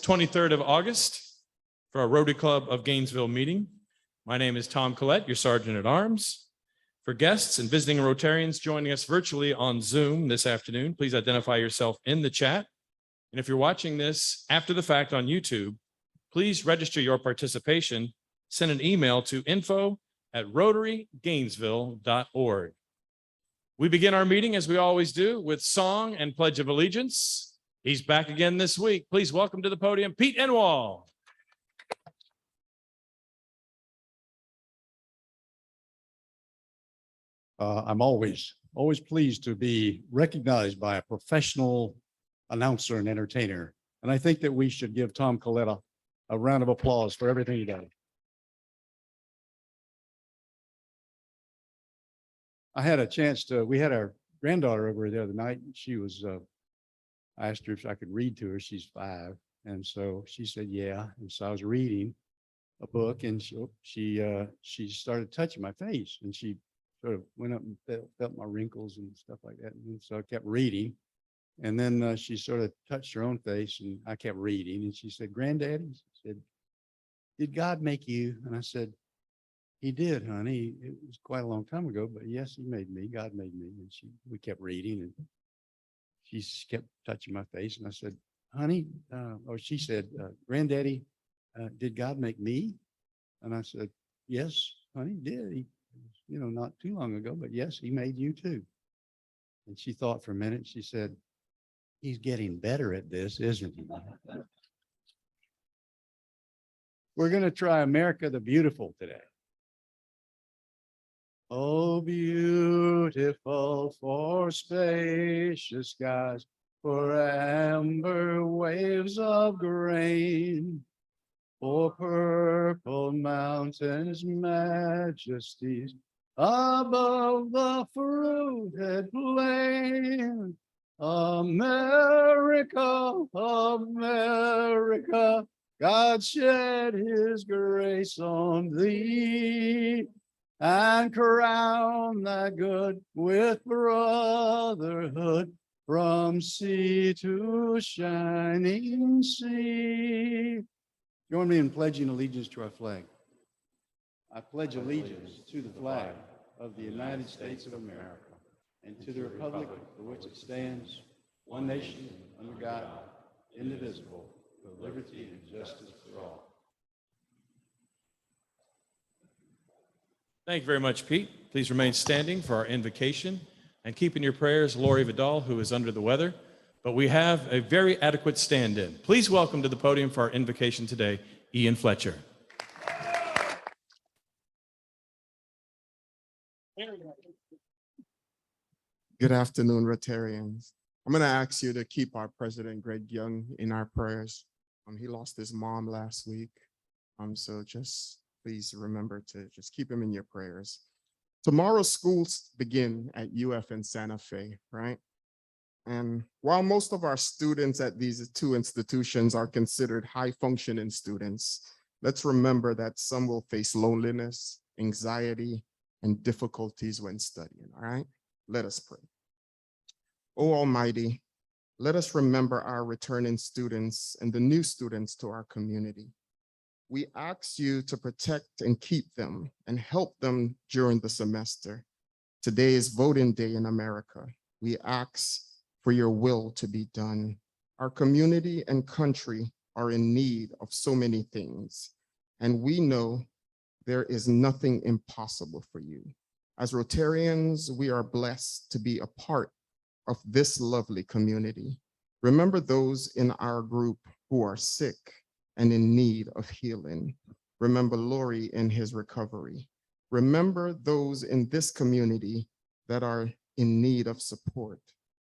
23rd of August for our Rotary Club of Gainesville meeting. My name is Tom Collette, your Sergeant at Arms. For guests and visiting Rotarians joining us virtually on Zoom this afternoon, please identify yourself in the chat. And if you're watching this after the fact on YouTube, please register your participation. Send an email to info@rotarygainesville.org. We begin our meeting, as we always do, with song and Pledge of Allegiance. He's back again this week. Please welcome to the podium, Pete Enwall. I'm always pleased to be recognized by a professional announcer and entertainer. And I think that we should give Tom Collette a round of applause for everything he does. I had a chance we had our granddaughter over the other night. She was, I asked her if I could read to her. She's 5. And so she said, yeah. And so I was reading a book and she started touching my face and she sort of went up and felt my wrinkles and stuff like that. And so I kept reading. And then she sort of touched her own face and I kept reading. And she said, Granddaddy, she said, did God make you? And I said, he did, honey. It was quite a long time ago, but yes, he made me. God made me. And we kept reading and she kept touching my face. And I said, honey, or she said, Granddaddy, did God make me? And I said, yes, honey, he did. He, not too long ago, but yes, he made you too. And she thought for a minute. She said, he's getting better at this, isn't he? We're going to try America the Beautiful today. Oh, beautiful for spacious skies, for amber waves of grain, for purple mountains, majesties above the fruited plain. America, America, God shed his grace on thee and crown that good with brotherhood from sea to shining sea. Join me in pledging allegiance to our flag. I pledge allegiance to the flag of the United States of America and to the republic for which it stands, one nation, under God, indivisible, with liberty and justice for all. Thank you very much, Pete. Please remain standing for our invocation and keep in your prayers Lori Vidal, who is under the weather. But we have a very adequate stand-in. Please welcome to the podium for our invocation today, Ian Fletcher. Good afternoon, Rotarians. I'm going to ask you to keep our President Greg Young in our prayers. He lost his mom last week. So just please remember to just keep him in your prayers. Tomorrow schools begin at UF in Santa Fe, right? And while most of our students at these 2 institutions are considered high-functioning students, let's remember that some will face loneliness, anxiety, and difficulties when studying, all right? Let us pray. Oh Almighty, let us remember our returning students and the new students to our community. We ask you to protect and keep them and help them during the semester. Today is voting day in America. We ask for your will to be done. Our community and country are in need of so many things, and we know there is nothing impossible for you. As Rotarians, we are blessed to be a part of this lovely community. Remember those in our group who are sick and in need of healing. Remember Lori in his recovery. Remember those in this community that are in need of support.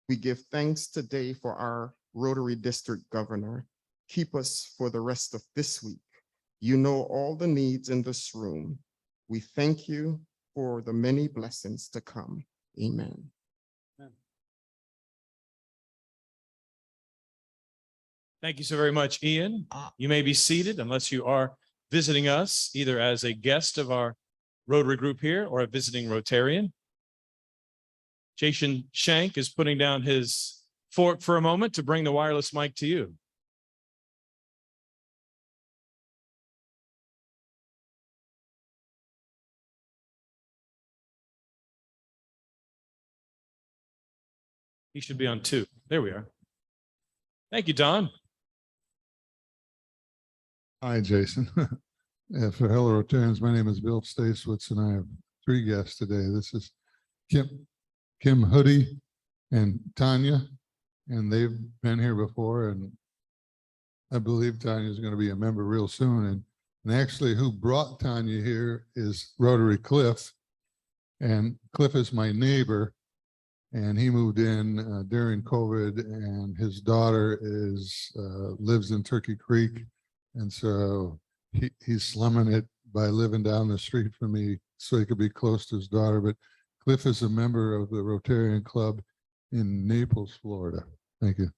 We give thanks today for our Rotary District Governor. Keep us for the rest of this week. You know all the needs in this room. We thank you for the many blessings to come. Amen. Thank you so very much, Ian. You may be seated unless you are visiting us, either as a guest of our Rotary group here or a visiting Rotarian. Jason Shank is putting down his fork for a moment to bring the wireless mic to you. He should be on 2. There we are. Thank you, Don. Hi, Jason. For Hello Rotarians, my name is Bill Stasewitz, and I have 3 guests today. This is Kim Hoodie and Tanya, and they've been here before, and I believe Tanya is going to be a member real soon. And actually, who brought Tanya here is Rotary Cliff, and Cliff is my neighbor, and he moved in during COVID, and his daughter lives in Turkey Creek, and so he's slumming it by living down the street from me so he could be close to his daughter. But Cliff is a member of the Rotarian Club in Naples, Florida. Thank you.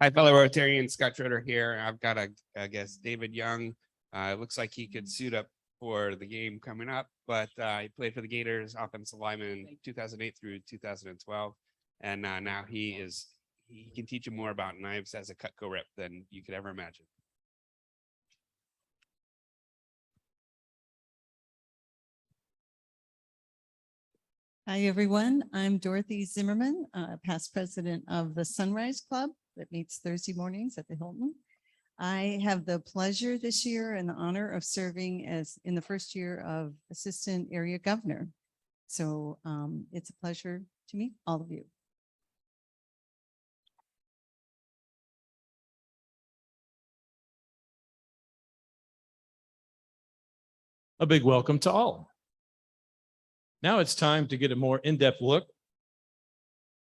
Hi, fellow Rotarians, Scott Schroeder here. I've got I guess, David Young. It looks like he could suit up for the game coming up, but he played for the Gators, offensive lineman, 2008 through 2012. And now he can teach you more about knives as a Cutco rep than you could ever imagine. Hi, everyone. I'm Dorothy Zimmerman, past president of the Sunrise Club that meets Thursday mornings at the Hilton. I have the pleasure this year and the honor of serving as in the first year of assistant area governor. So it's a pleasure to meet all of you. A big welcome to all. Now it's time to get a more in-depth look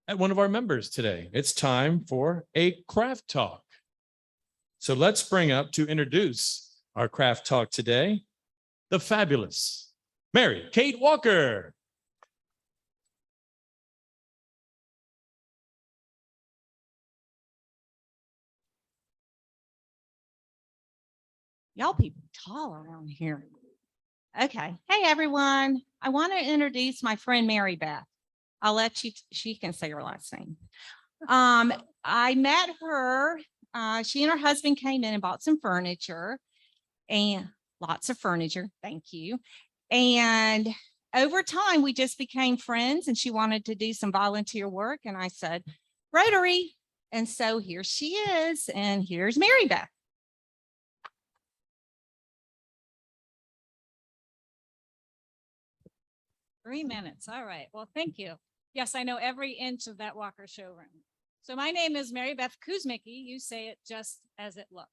at one of our members today. It's time for a craft talk. So let's bring up to introduce our craft talk today, the fabulous Mary Kate Walker. Y'all people tall around here. Okay. Hey, everyone. I want to introduce my friend Mary Beth. I'll let you, she can say her last name. I met her. She and her husband came in and bought some furniture and lots of furniture. Thank you. And over time, we just became friends and she wanted to do some volunteer work. And I said, Rotary. And so here she is. And here's Mary Beth. Three minutes. All right. Well, thank you. Yes, I know every inch of that Walker showroom. So my name is Mary Beth Kuzmicki. You say it just as it looks.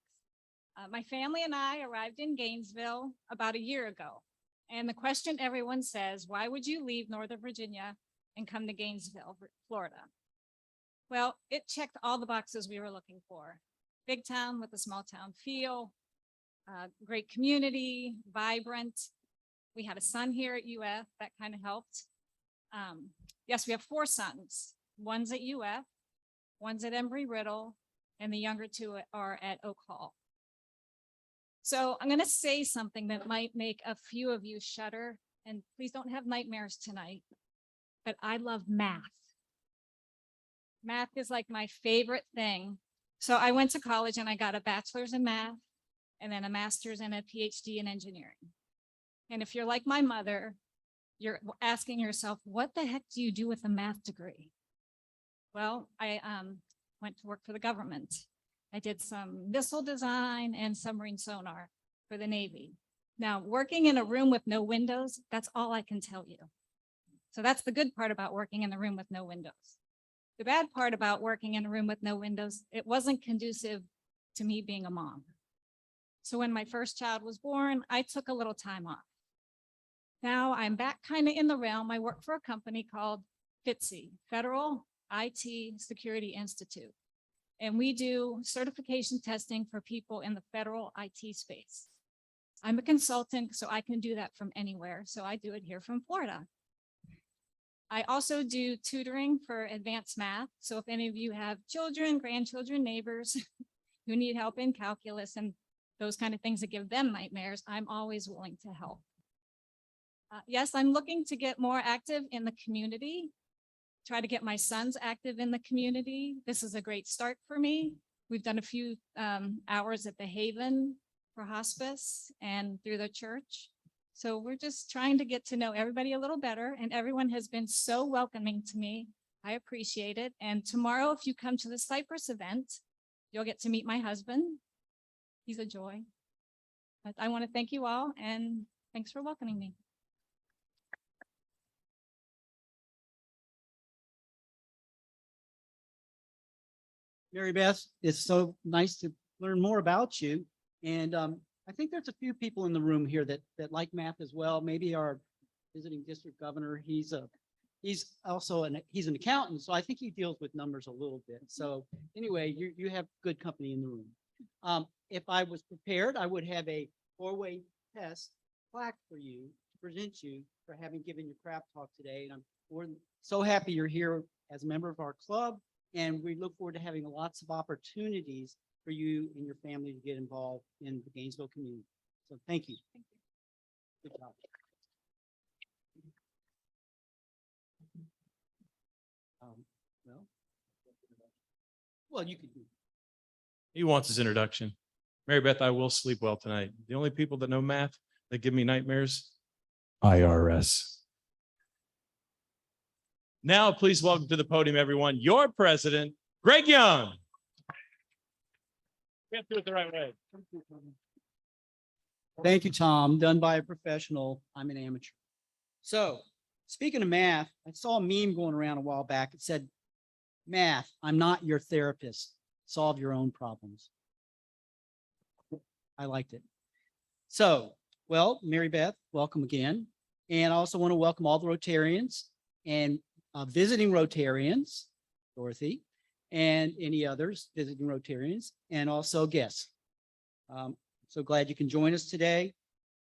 My family and I arrived in Gainesville about a year ago. And the question everyone says, why would you leave Northern Virginia and come to Gainesville, Florida? Well, it checked all the boxes we were looking for. Big town with a small town feel, great community, vibrant. We had a son here at UF that kind of helped. Yes, we have 4 sons. One's at UF, one's at Embry-Riddle, and the younger 2 are at Oak Hall. So I'm going to say something that might make a few of you shudder, and please don't have nightmares tonight, but I love math. Math is like my favorite thing. So I went to college and I got a bachelor's in math and then a master's and a PhD in engineering. And if you're like my mother, you're asking yourself, what the heck do you do with a math degree? Well, I went to work for the government. I did some missile design and submarine sonar for the Navy. Now, working in a room with no windows, that's all I can tell you. So that's the good part about working in the room with no windows. The bad part about working in a room with no windows, it wasn't conducive to me being a mom. So when my first child was born, I took a little time off. Now I'm back kind of in the realm. I work for a company called FITSI, Federal IT Security Institute. And we do certification testing for people in the federal IT space. I'm a consultant, so I can do that from anywhere. So I do it here from Florida. I also do tutoring for advanced math. So if any of you have children, grandchildren, neighbors who need help in calculus and those kind of things that give them nightmares, I'm always willing to help. Yes, I'm looking to get more active in the community, try to get my sons active in the community. This is a great start for me. We've done a few hours at the Haven for hospice and through the church. So we're just trying to get to know everybody a little better, and everyone has been so welcoming to me. I appreciate it. And tomorrow, if you come to the Cypress event, you'll get to meet my husband. He's a joy. But I want to thank you all, and thanks for welcoming me. Mary Beth, it's so nice to learn more about you. And I think there's a few people in the room here that like math as well. Maybe our visiting district governor, he's also he's an accountant, so I think he deals with numbers a little bit. So anyway, you have good company in the room. If I was prepared, I would have a 4-way test plaque for you to present you for having given your craft talk today. And we're so happy you're here as a member of our club. And we look forward to having lots of opportunities for you and your family to get involved in the Gainesville community. So thank you. Thank you. Good job. Well, you could do. He wants his introduction. Mary Beth, I will sleep well tonight. The only people that know math that give me nightmares, IRS. Now, please welcome to the podium, everyone, your president, Greg Young. We have to do it the right way. Thank you, Tom. Done by a professional. I'm an amateur. So speaking of math, I saw a meme going around a while back. It said, math, I'm not your therapist. Solve your own problems. I liked it. So, well, Mary Beth, welcome again. And I also want to welcome all the Rotarians and visiting Rotarians, Dorothy, and any others visiting Rotarians, and also guests. So glad you can join us today.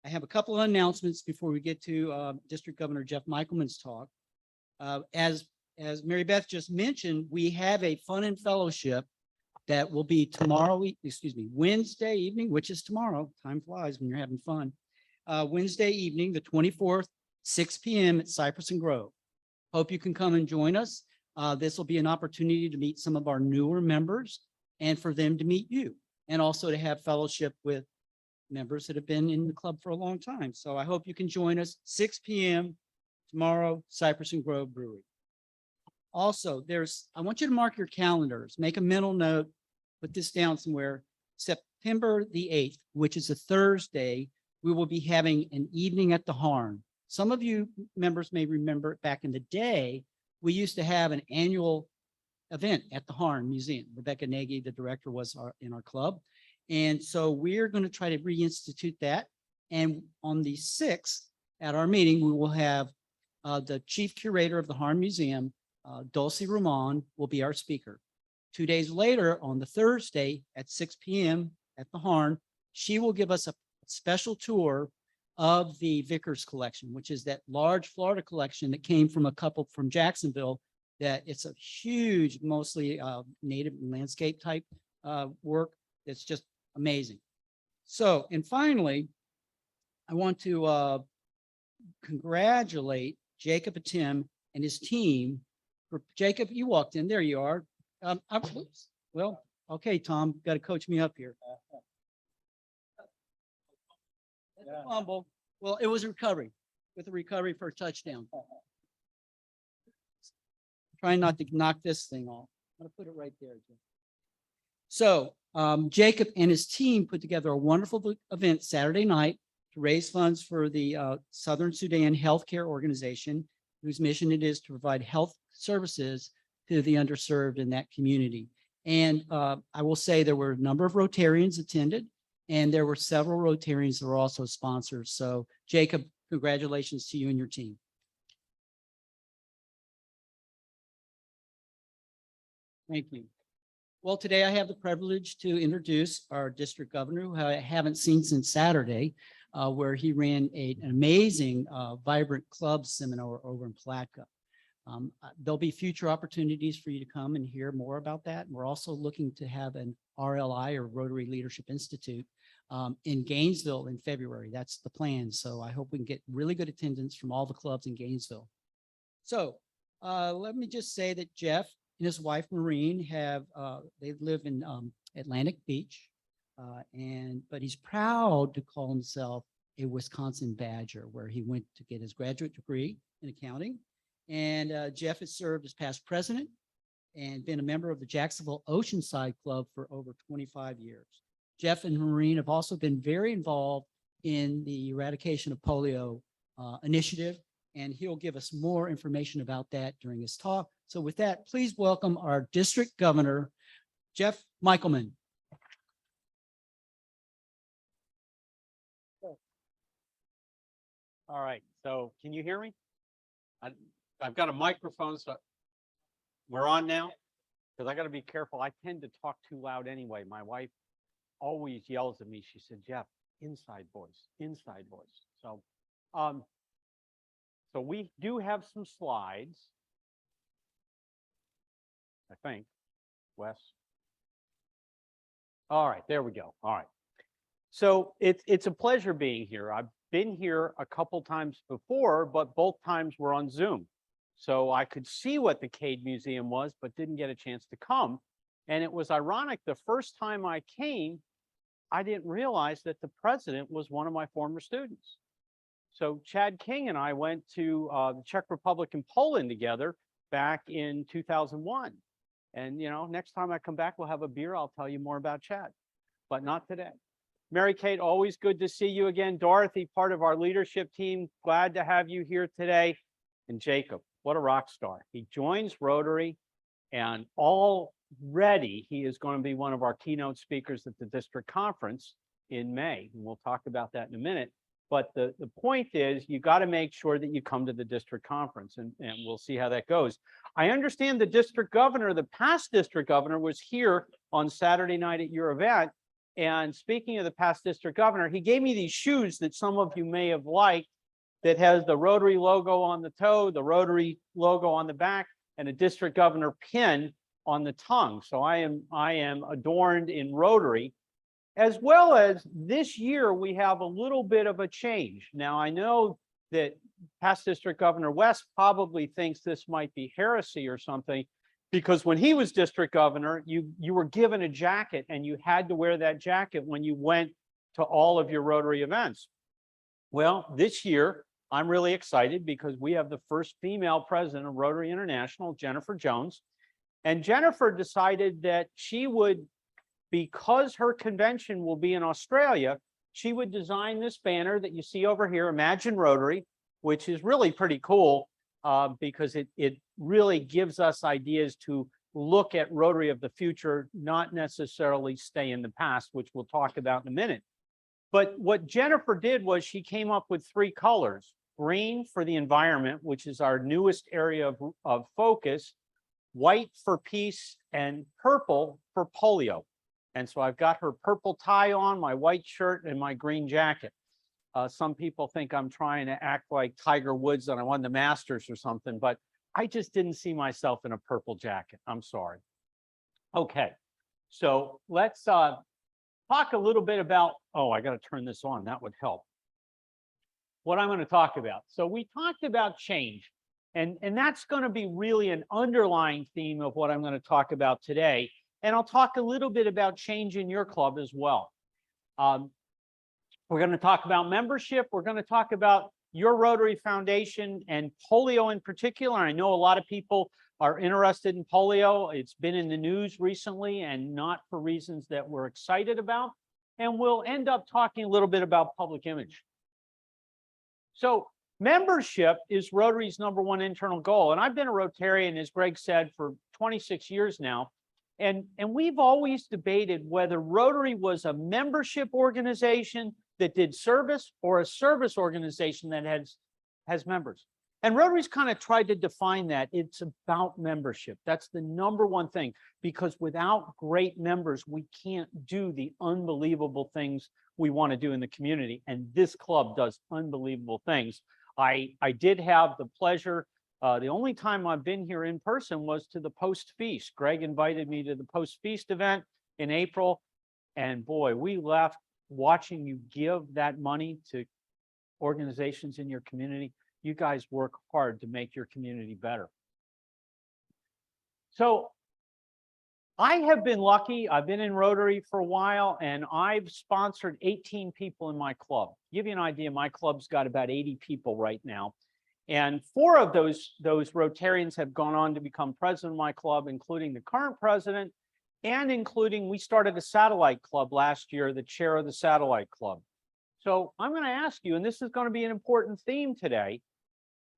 I have a couple of announcements before we get to District Governor Jeff Michaelman's talk. As Mary Beth just mentioned, we have a fun and fellowship that will be Wednesday evening, which is tomorrow. Time flies when you're having fun. Wednesday evening, the 24th, 6 p.m. at Cypress and Grove. Hope you can come and join us. This will be an opportunity to meet some of our newer members and for them to meet you, and also to have fellowship with members that have been in the club for a long time. So I hope you can join us 6 p.m. tomorrow, Cypress and Grove Brewery. Also, I want you to mark your calendars, make a mental note, put this down somewhere. September the 8th, which is a Thursday, we will be having an evening at the Harn. Some of you members may remember back in the day, we used to have an annual event at the Harn Museum. Rebecca Nagy, the director, was in our club. And so we're going to try to reinstitute that. And on the 6th at our meeting, we will have the chief curator of the Harn Museum, Dulcie Ramon, will be our speaker. 2 days later, on the Thursday at 6 p.m. at the Harn, she will give us a special tour of the Vickers collection, which is that large Florida collection that came from a couple from Jacksonville. That it's a huge, mostly native landscape type work. That's just amazing. So, and finally, I want to congratulate Jacob Atim and his team. Jacob, you walked in. There you are. Oops. Well, okay, Tom, got to coach me up here. That's a fumble. Well, it was a recovery with a recovery for a touchdown. Trying not to knock this thing off. I'm gonna put it right there. So Jacob and his team put together a wonderful event Saturday night to raise funds for the Southern Sudan Healthcare Organization, whose mission it is to provide health services to the underserved in that community. And I will say there were a number of Rotarians attended, and there were several Rotarians that were also sponsors. So Jacob, congratulations to you and your team. Thank you. Well, today I have the privilege to introduce our district governor, who I haven't seen since Saturday, where he ran an amazing, vibrant club seminar over in Palatka. There'll be future opportunities for you to come and hear more about that. We're also looking to have an RLI, or Rotary Leadership Institute, in Gainesville in February. That's the plan. So I hope we can get really good attendance from all the clubs in Gainesville. So let me just say that Jeff and his wife Maureen they live in Atlantic Beach, but he's proud to call himself a Wisconsin Badger, where he went to get his graduate degree in accounting. And Jeff has served as past president and been a member of the Jacksonville Oceanside Club for over 25 years. Jeff and Maureen have also been very involved in the eradication of polio initiative, and he'll give us more information about that during his talk. So with that, please welcome our district governor, Jeff Michaelman. All right, so can you hear me? I've got a microphone, so we're on now? Because I got to be careful. I tend to talk too loud anyway. My wife always yells at me. She said, Jeff, inside voice, inside voice. So, so we do have some slides. I think, Wes. All right, there we go. All right. So it's a pleasure being here. I've been here a couple times before, but both times were on Zoom. So I could see what the Cade Museum was, but didn't get a chance to come. And it was ironic, the first time I came, I didn't realize that the president was one of my former students. So Chad King and I went to the Czech Republic and Poland together back in 2001. And, you know, next time I come back, we'll have a beer. I'll tell you more about Chad, but not today. Mary Kate, always good to see you again. Dorothy, part of our leadership team, glad to have you here today. And Jacob, what a rock star. He joins Rotary, and already he is going to be one of our keynote speakers at the district conference in May. And we'll talk about that in a minute. But the point is, you got to make sure that you come to the district conference, and we'll see how that goes. I understand the district governor, the past district governor, was here on Saturday night at your event. And speaking of the past district governor, he gave me these shoes that some of you may have liked, that has the Rotary logo on the toe, the Rotary logo on the back, and a district governor pin on the tongue. So I am adorned in Rotary, as well as this year we have a little bit of a change. Now I know that past district governor West probably thinks this might be heresy or something, because when he was district governor, you were given a jacket and you had to wear that jacket when you went to all of your Rotary events. Well, this year, I'm really excited because we have the first female president of Rotary International, Jennifer Jones. And Jennifer decided that she would, because her convention will be in Australia, she would design this banner that you see over here, Imagine Rotary, which is really pretty cool. Because it really gives us ideas to look at Rotary of the future, not necessarily stay in the past, which we'll talk about in a minute. But what Jennifer did was she came up with 3 colors: green for the environment, which is our newest area of focus, white for peace, and purple for polio. And so I've got her purple tie on, my white shirt, and my green jacket. Some people think I'm trying to act like Tiger Woods and I won the Masters or something, but I just didn't see myself in a purple jacket. I'm sorry. Okay, so let's talk a little bit about, oh, I got to turn this on. That would help. What I'm going to talk about. So we talked about change, and that's going to be really an underlying theme of what I'm going to talk about today. And I'll talk a little bit about change in your club as well. We're going to talk about membership. We're going to talk about your Rotary Foundation and polio in particular. I know a lot of people are interested in polio. It's been in the news recently, and not for reasons that we're excited about. And we'll end up talking a little bit about public image. So membership is Rotary's #1 internal goal. And I've been a Rotarian, as Greg said, for 26 years now. And we've always debated whether Rotary was a membership organization that did service or a service organization that has members. And Rotary's kind of tried to define that. It's about membership. That's the #1 thing, because without great members, we can't do the unbelievable things we want to do in the community. And this club does unbelievable things. I did have the pleasure, the only time I've been here in person was to the post feast. Greg invited me to the post feast event in April. And boy, we left watching you give that money to organizations in your community. You guys work hard to make your community better. So I have been lucky. I've been in Rotary for a while and I've sponsored 18 people in my club. To give you an idea, my club's got about 80 people right now. And 4 of those Rotarians have gone on to become president of my club, including the current president and including, we started a satellite club last year, the chair of the satellite club. So I'm going to ask you, and this is going to be an important theme today.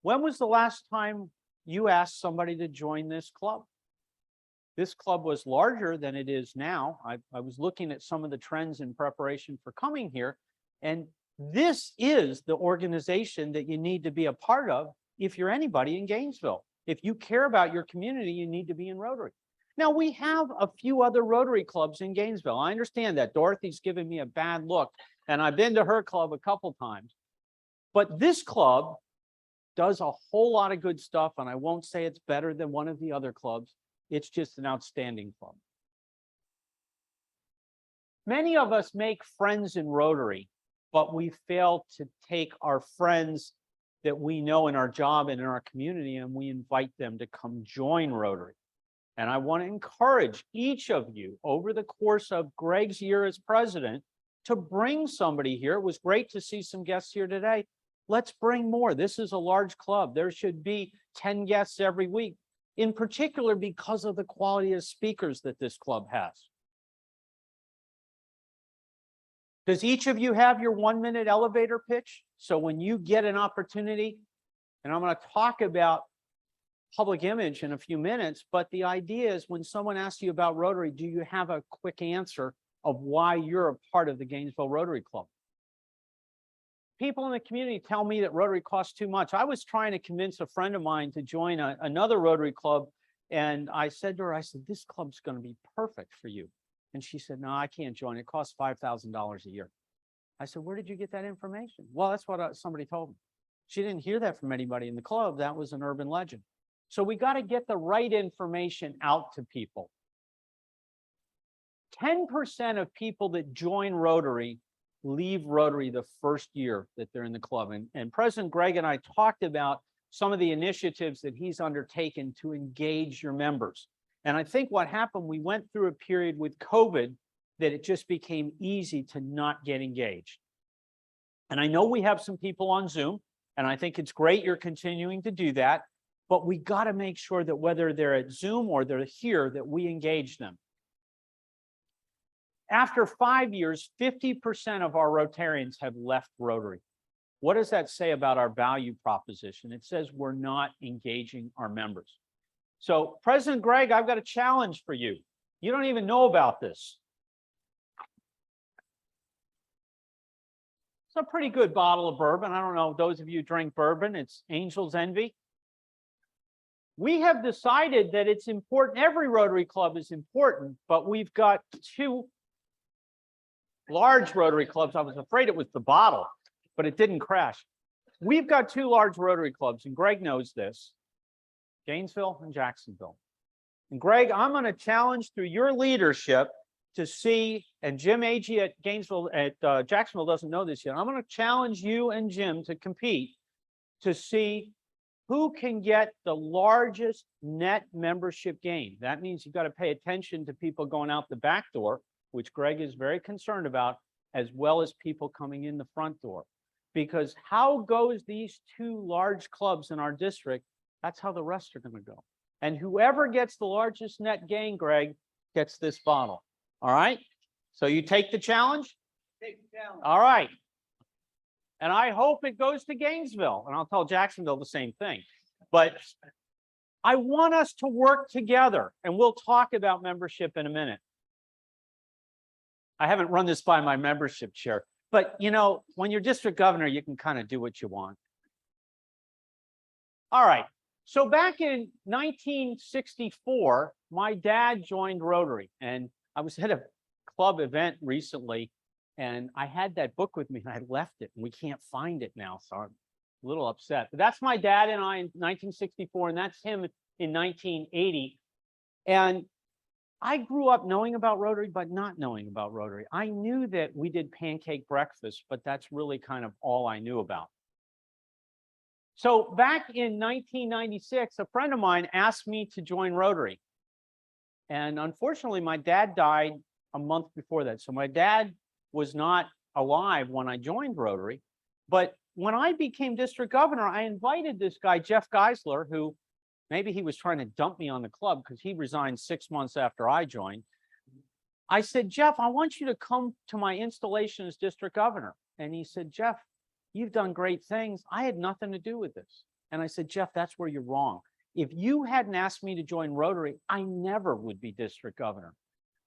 When was the last time you asked somebody to join this club? This club was larger than it is now. I was looking at some of the trends in preparation for coming here, and this is the organization that you need to be a part of if you're anybody in Gainesville. If you care about your community, you need to be in Rotary. Now, we have a few other Rotary clubs in Gainesville. I understand that. Dorothy's given me a bad look, and I've been to her club a couple times. But this club does a whole lot of good stuff, and I won't say it's better than one of the other clubs. It's just an outstanding club. Many of us make friends in Rotary, but we fail to take our friends that we know in our job and in our community, and we invite them to come join Rotary. And I want to encourage each of you over the course of Greg's year as president to bring somebody here. It was great to see some guests here today. Let's bring more. This is a large club. There should be 10 guests every week, in particular because of the quality of speakers that this club has. Does each of you have your 1-minute elevator pitch? So when you get an opportunity, and I'm going to talk about public image in a few minutes, but the idea is when someone asks you about Rotary, do you have a quick answer of why you're a part of the Gainesville Rotary Club? People in the community tell me that Rotary costs too much. I was trying to convince a friend of mine to join another Rotary club, and I said to her, I said, this club's going to be perfect for you. And she said, no, I can't join. It costs $5,000 a year. I said, where did you get that information? Well, that's what somebody told me. She didn't hear that from anybody in the club. That was an urban legend. So we got to get the right information out to people. 10% of people that join Rotary leave Rotary the first year that they're in the club. And President Greg and I talked about some of the initiatives that he's undertaken to engage your members. And I think what happened, we went through a period with COVID that it just became easy to not get engaged. And I know we have some people on Zoom, and I think it's great you're continuing to do that. But we got to make sure that whether they're at Zoom or they're here, that we engage them. After 5 years, 50% of our Rotarians have left Rotary. What does that say about our value proposition? It says we're not engaging our members. So, President Greg, I've got a challenge for you. You don't even know about this. It's a pretty good bottle of bourbon. I don't know, those of you who drink bourbon, it's Angel's Envy. We have decided that it's important. Every Rotary Club is important, but we've got 2 large Rotary clubs. I was afraid it was the bottle, but it didn't crash. We've got 2 large Rotary clubs, and Greg knows this, Gainesville and Jacksonville. And Greg, I'm going to challenge through your leadership to see, and Jim Agee at Gainesville, at Jacksonville doesn't know this yet. I'm going to challenge you and Jim to compete to see who can get the largest net membership gain. That means you've got to pay attention to people going out the back door, which Greg is very concerned about, as well as people coming in the front door. Because how goes these 2 large clubs in our district, that's how the rest are going to go. And whoever gets the largest net gain, Greg, gets this bottle. All right? So you take the challenge? Take the challenge. All right. And I hope it goes to Gainesville, and I'll tell Jacksonville the same thing. But I want us to work together, and we'll talk about membership in a minute. I haven't run this by my membership chair, but you know, when you're district governor, you can kind of do what you want. All right. So back in 1964, my dad joined Rotary, and I was at a club event recently, and I had that book with me and I left it and we can't find it now. So I'm a little upset, but that's my dad and I in 1964. And that's him in 1980. And I grew up knowing about Rotary, but not knowing about Rotary. I knew that we did pancake breakfast, but that's really kind of all I knew about. So back in 1996, a friend of mine asked me to join Rotary. And unfortunately, my dad died a month before that. So my dad was not alive when I joined Rotary. But when I became district governor, I invited this guy, Jeff Geisler, who maybe he was trying to dump me on the club because he resigned 6 months after I joined. I said, Jeff, I want you to come to my installation as district governor. And he said, Jeff, you've done great things. I had nothing to do with this. And I said, Jeff, that's where you're wrong. If you hadn't asked me to join Rotary, I never would be district governor.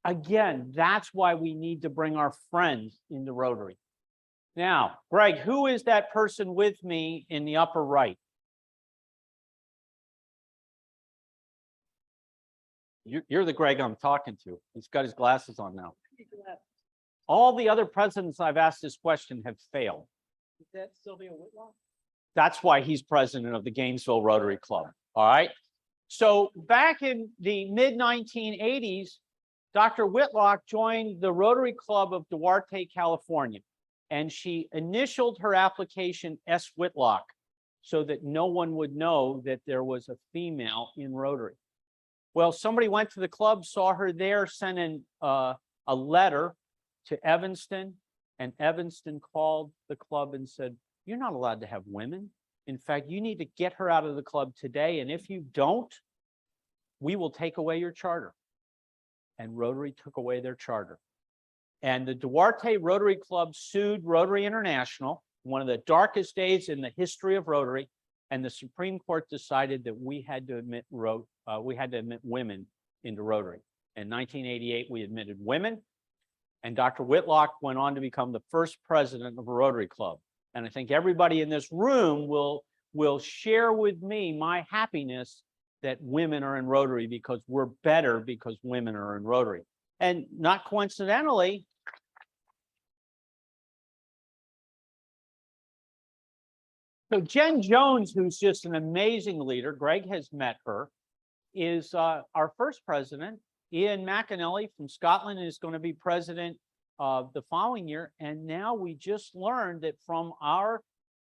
Again, that's why we need to bring our friends into Rotary. Now, Greg, who is that person with me in the upper right? You're the Greg I'm talking to. He's got his glasses on now. All the other presidents I've asked this question have failed. Is that Sylvia Whitlock? That's why he's president of the Gainesville Rotary Club. All right. So back in the mid 1980s, Dr. Whitlock joined the Rotary Club of Duarte, California, and she initialed her application S. Whitlock so that no one would know that there was a female in Rotary. Well, somebody went to the club, saw her there, sent in a letter to Evanston, and Evanston called the club and said, you're not allowed to have women. In fact, you need to get her out of the club today. And if you don't, we will take away your charter. And Rotary took away their charter. And the Duarte Rotary Club sued Rotary International, one of the darkest days in the history of Rotary. And the Supreme Court decided that we had to admit women into Rotary. In 1988, we admitted women. And Dr. Whitlock went on to become the first president of a Rotary Club. And I think everybody in this room will share with me my happiness that women are in Rotary, because we're better because women are in Rotary. And not coincidentally, so Jen Jones, who's just an amazing leader, Greg has met her, is our first president. Ian McAnally from Scotland is going to be president the following year. And now we just learned that from our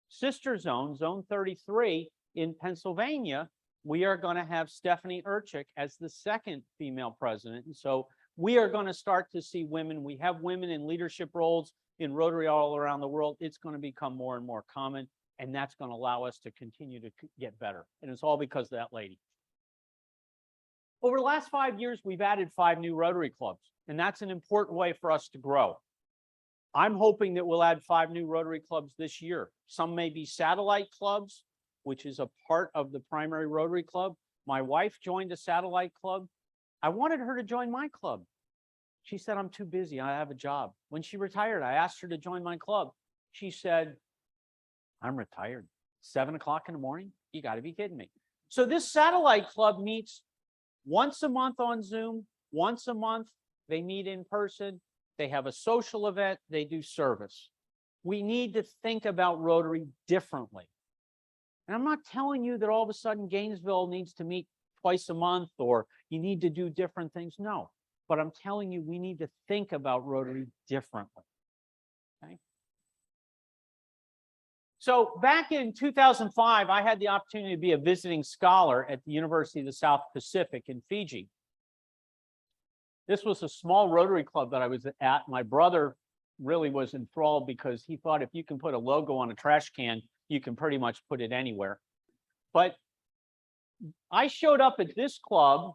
sister zone, Zone 33 in Pennsylvania, we are going to have Stephanie Urchik as the second female president. And so we are going to start to see women. We have women in leadership roles in Rotary all around the world. It's going to become more and more common, and that's going to allow us to continue to get better. And it's all because of that lady. Over the last 5 years, we've added 5 new Rotary clubs, and that's an important way for us to grow. I'm hoping that we'll add 5 new Rotary clubs this year. Some may be satellite clubs, which is a part of the primary Rotary club. My wife joined a satellite club. I wanted her to join my club. She said, I'm too busy. I have a job. When she retired, I asked her to join my club. She said, I'm retired. 7 o'clock in the morning? You got to be kidding me. So this satellite club meets once a month on Zoom, once a month. They meet in person. They have a social event. They do service. We need to think about Rotary differently. And I'm not telling you that all of a sudden Gainesville needs to meet twice a month or you need to do different things. No, but I'm telling you, we need to think about Rotary differently. Okay. So back in 2005, I had the opportunity to be a visiting scholar at the University of the South Pacific in Fiji. This was a small Rotary club that I was at. My brother really was enthralled because he thought if you can put a logo on a trash can, you can pretty much put it anywhere. But I showed up at this club.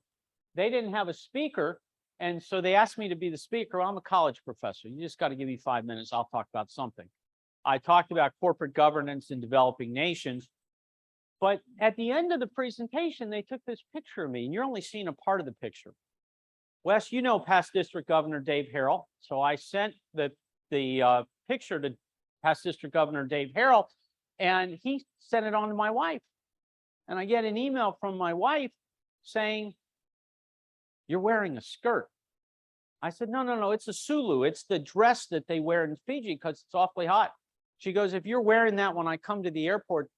They didn't have a speaker. And so they asked me to be the speaker. I'm a college professor. You just got to give me 5 minutes. I'll talk about something. I talked about corporate governance in developing nations. But at the end of the presentation, they took this picture of me, and you're only seeing a part of the picture. Wes, you know past District Governor Dave Harrell. So I sent the picture to past District Governor Dave Harrell, and he sent it on to my wife. And I get an email from my wife saying, you're wearing a skirt. I said, no, it's a Sulu. It's the dress that they wear in Fiji because it's awfully hot. She goes, if you're wearing that when I come to the airport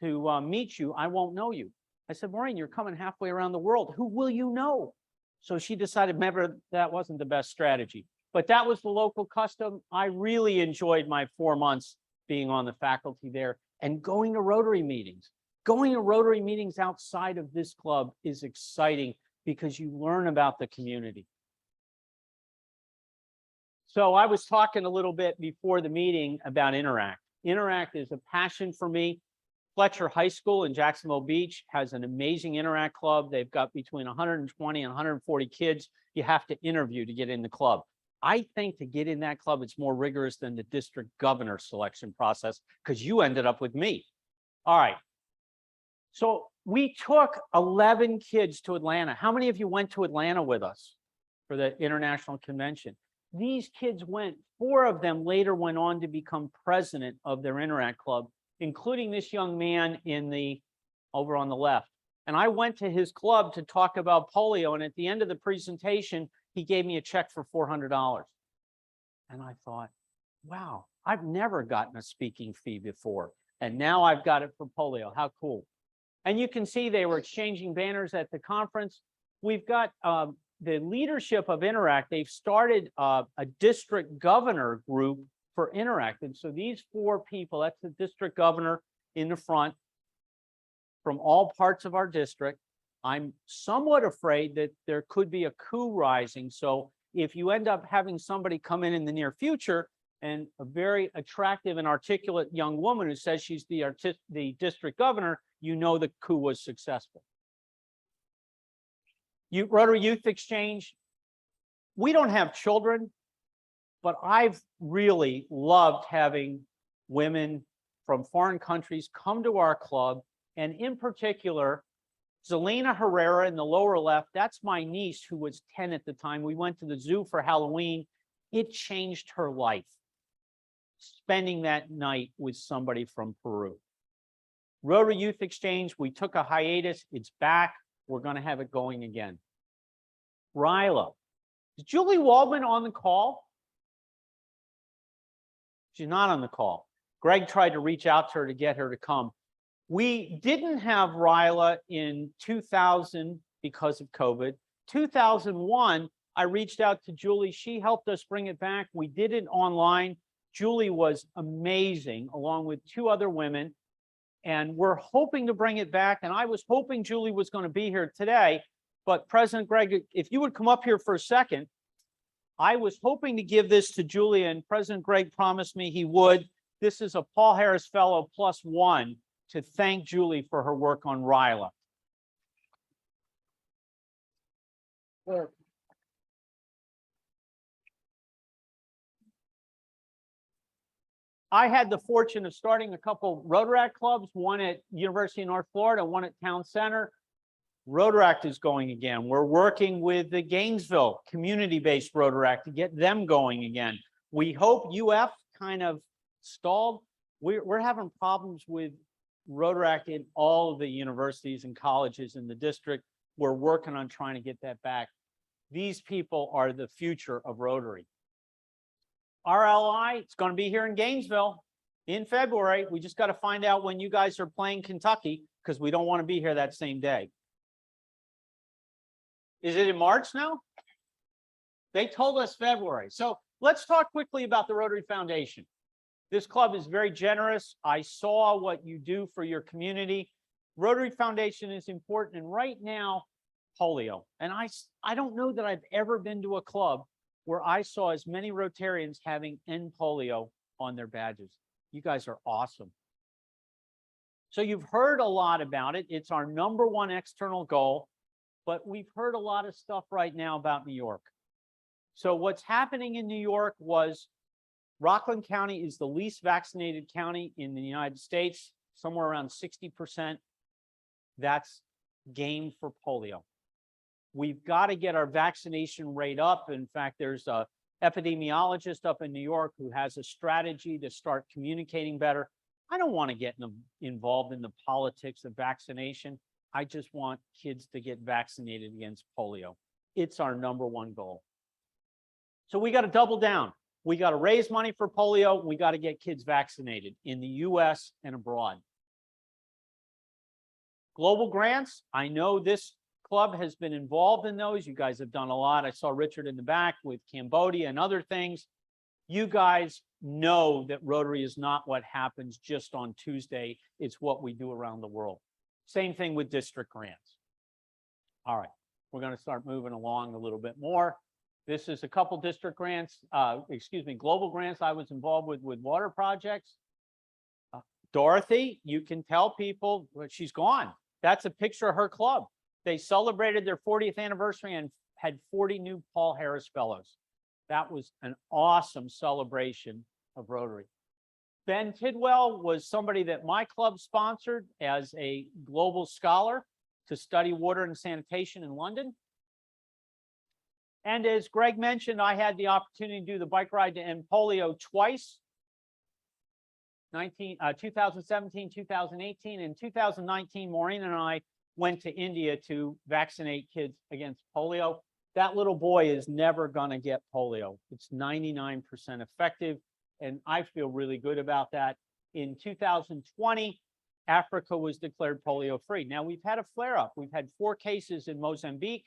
to meet you, I won't know you. I said, Maureen, you're coming halfway around the world. Who will you know? So she decided maybe that wasn't the best strategy. But that was the local custom. I really enjoyed my 4 months being on the faculty there and going to Rotary meetings. Going to Rotary meetings outside of this club is exciting because you learn about the community. So I was talking a little bit before the meeting about Interact. Interact is a passion for me. Fletcher High School in Jacksonville Beach has an amazing Interact club. They've got between 120 and 140 kids you have to interview to get in the club. I think to get in that club, it's more rigorous than the district governor selection process because you ended up with me. All right. So we took 11 kids to Atlanta. How many of you went to Atlanta with us for the international convention? These kids went, 4 of them later went on to become president of their Interact club, including this young man over on the left. And I went to his club to talk about polio. And at the end of the presentation, he gave me a check for $400. And I thought, wow, I've never gotten a speaking fee before. And now I've got it for polio. How cool. And you can see they were exchanging banners at the conference. We've got the leadership of Interact. They've started a district governor group for Interact. And so these 4 people, that's the district governor in the front from all parts of our district. I'm somewhat afraid that there could be a coup rising. So if you end up having somebody come in the near future and a very attractive and articulate young woman who says she's the district governor, you know the coup was successful. Rotary Youth Exchange, we don't have children, but I've really loved having women from foreign countries come to our club. And in particular, Zelena Herrera in the lower left, that's my niece who was 10 at the time. We went to the zoo for Halloween. It changed her life, spending that night with somebody from Peru. Rotary Youth Exchange, we took a hiatus. It's back. We're going to have it going again. Ryla. Is Julie Waldman on the call? She's not on the call. Greg tried to reach out to her to get her to come. We didn't have Ryla in 2000 because of COVID. 2001, I reached out to Julie. She helped us bring it back. We did it online. Julie was amazing, along with 2 other women. And we're hoping to bring it back. And I was hoping Julie was going to be here today. But President Greg, if you would come up here for a second, I was hoping to give this to Julie, and President Greg promised me he would. This is a Paul Harris Fellow +1 to thank Julie for her work on Ryla. I had the fortune of starting a couple Rotaract clubs, one at University of North Florida, one at Town Center. Rotaract is going again. We're working with the Gainesville community-based Rotaract to get them going again. We hope UF kind of stalled. We're having problems with Rotaract in all of the universities and colleges in the district. We're working on trying to get that back. These people are the future of Rotary. RLI, it's going to be here in Gainesville in February. We just got to find out when you guys are playing Kentucky because we don't want to be here that same day. Is it in March now? They told us February. So let's talk quickly about the Rotary Foundation. This club is very generous. I saw what you do for your community. Rotary Foundation is important. And right now, polio. And I don't know that I've ever been to a club where I saw as many Rotarians having end polio on their badges. You guys are awesome. So you've heard a lot about it. It's our #1 external goal, but we've heard a lot of stuff right now about New York. So what's happening in New York was Rockland County is the least vaccinated county in the United States, somewhere around 60%. That's game for polio. We've got to get our vaccination rate up. In fact, there's an epidemiologist up in New York who has a strategy to start communicating better. I don't want to get involved in the politics of vaccination. I just want kids to get vaccinated against polio. It's our #1 goal. So we got to double down. We got to raise money for polio. We got to get kids vaccinated in the US and abroad. Global grants. I know this club has been involved in those. You guys have done a lot. I saw Richard in the back with Cambodia and other things. You guys know that Rotary is not what happens just on Tuesday. It's what we do around the world. Same thing with district grants. All right. we're going to start moving along a little bit more. This is a couple district grants, global grants I was involved with water projects. Dorothy, you can tell people, well, she's gone. That's a picture of her club. They celebrated their 40th anniversary and had 40 new Paul Harris Fellows. That was an awesome celebration of Rotary. Ben Tidwell was somebody that my club sponsored as a global scholar to study water and sanitation in London. And as Greg mentioned, I had the opportunity to do the bike ride to end polio twice. 2017, 2018, and 2019, Maureen and I went to India to vaccinate kids against polio. That little boy is never going to get polio. It's 99% effective, and I feel really good about that. In 2020, Africa was declared polio-free. Now, we've had a flare-up. We've had 4 cases in Mozambique,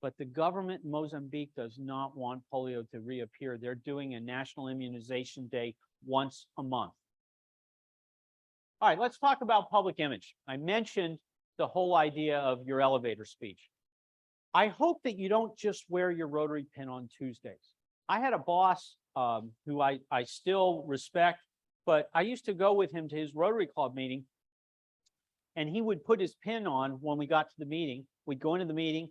but the government in Mozambique does not want polio to reappear. They're doing a national immunization day once a month. All right, let's talk about public image. I mentioned the whole idea of your elevator speech. I hope that you don't just wear your Rotary pin on Tuesdays. I had a boss who I still respect, but I used to go with him to his Rotary Club meeting, and he would put his pin on when we got to the meeting. We'd go into the meeting,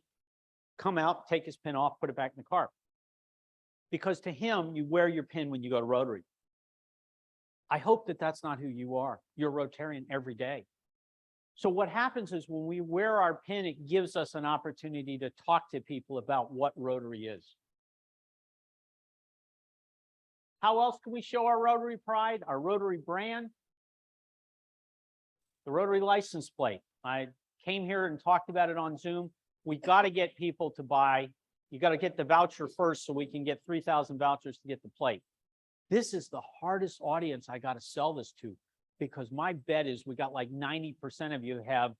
come out, take his pin off, put it back in the car. Because to him, you wear your pin when you go to Rotary. I hope that that's not who you are. You're a Rotarian every day. So what happens is when we wear our pin, it gives us an opportunity to talk to people about what Rotary is. How else can we show our Rotary pride, our Rotary brand? The Rotary license plate. I came here and talked about it on Zoom. We got to get people to buy. You got to get the voucher first so we can get 3,000 vouchers to get the plate. This is the hardest audience I got to sell this to, because my bet is we got like 90% of you have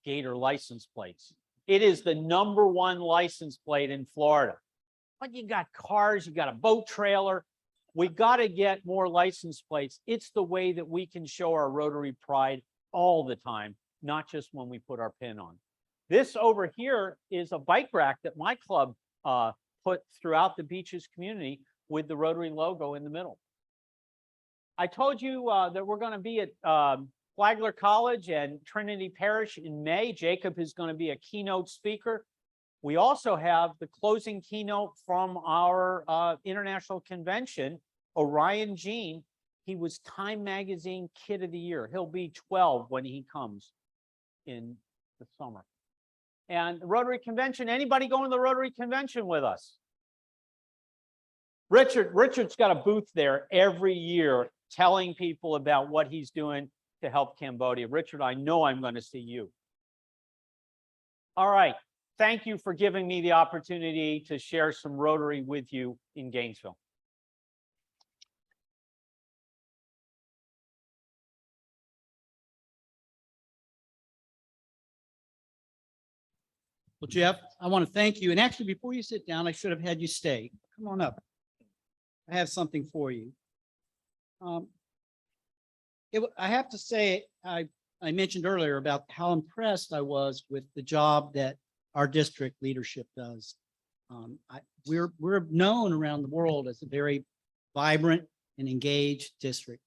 Gator license plates. It is the #1 license plate in Florida. But you got cars, you got a boat trailer. We got to get more license plates. It's the way that we can show our Rotary pride all the time, not just when we put our pin on. This over here is a bike rack that my club put throughout the Beaches community with the Rotary logo in the middle. I told you that we're going to be at Flagler College and Trinity Parish in May. Jacob is going to be a keynote speaker. We also have the closing keynote from our international convention, Orion Jean. He was Time Magazine Kid of the Year. He'll be 12 when he comes in the summer. And the Rotary Convention, anybody going to the Rotary Convention with us? Richard's got a booth there every year telling people about what he's doing to help Cambodia. Richard, I know I'm going to see you. All right. Thank you for giving me the opportunity to share some Rotary with you in Gainesville. Well, Jeff, I want to thank you. And actually, before you sit down, I should have had you stay. Come on up. I have something for you. I have to say, I mentioned earlier about how impressed I was with the job that our district leadership does. We're known around the world as a very vibrant and engaged district.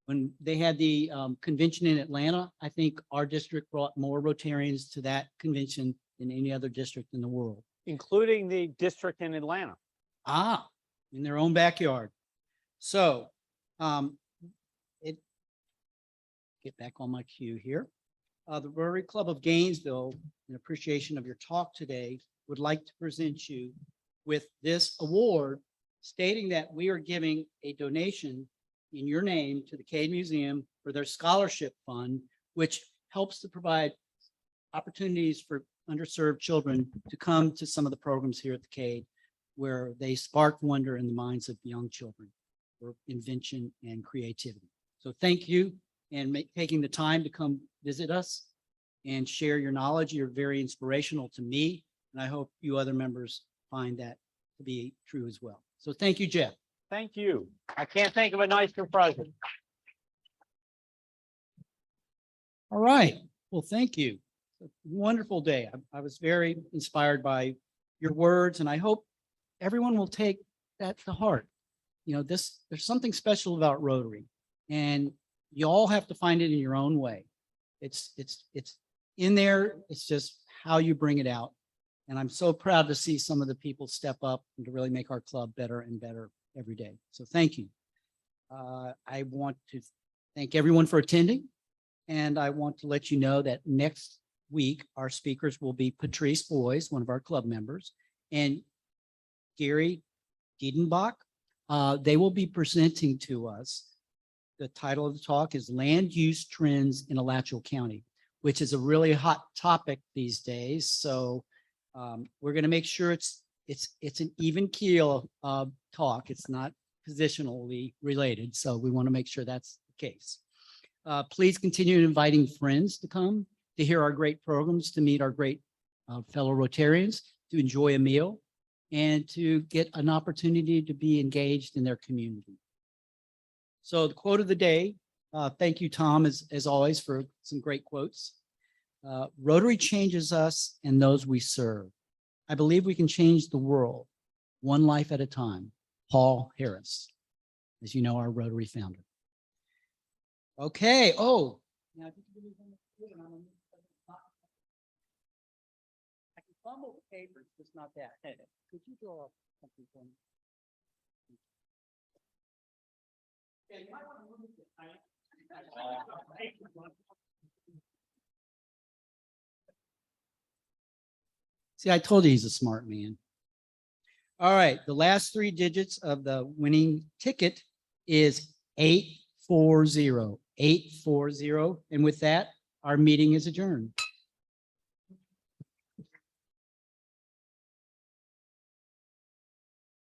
When they had the convention in Atlanta, I think our district brought more Rotarians to that convention than any other district in the world. Including the district in Atlanta. In their own backyard. So get back on my cue here. The Rotary Club of Gainesville, in appreciation of your talk today, would like to present you with this award stating that we are giving a donation in your name to the Cade Museum for their scholarship fund, which helps to provide opportunities for underserved children to come to some of the programs here at the Cade, where they spark wonder in the minds of young children for invention and creativity. So thank you and taking the time to come visit us and share your knowledge. You're very inspirational to me, and I hope you other members find that to be true as well. So thank you, Jeff. Thank you. I can't think of a nicer present. All right. Well, thank you. a wonderful day. I was very inspired by your words, and I hope everyone will take that to heart. You know, there's something special about Rotary, and you all have to find it in your own way. It's in there. It's just how you bring it out. And I'm so proud to see some of the people step up and to really make our club better and better every day. So thank you. I want to thank everyone for attending. And I want to let you know that next week, our speakers will be Patrice Boys, one of our club members, and Gary Diedenbach. They will be presenting to us. The title of the talk is Land Use Trends in Alachua County, which is a really hot topic these days. So we're going to make sure it's an even keel talk. It's not positionally related. So we want to make sure that's the case. Please continue inviting friends to come to hear our great programs, to meet our great fellow Rotarians, to enjoy a meal, and to get an opportunity to be engaged in their community. So the quote of the day, thank you, Tom, as always, for some great quotes. Rotary changes us and those we serve. I believe we can change the world one life at a time. Paul Harris, as you know, our Rotary founder. Okay. Oh, now if you could give me one more clue, and I can fumble the papers, just not that. Hey, could you draw something for me? Yeah, you might want to move it. See, I told you he's a smart man. All right, the last three digits of the winning ticket is 840. 840. And with that, our meeting is adjourned.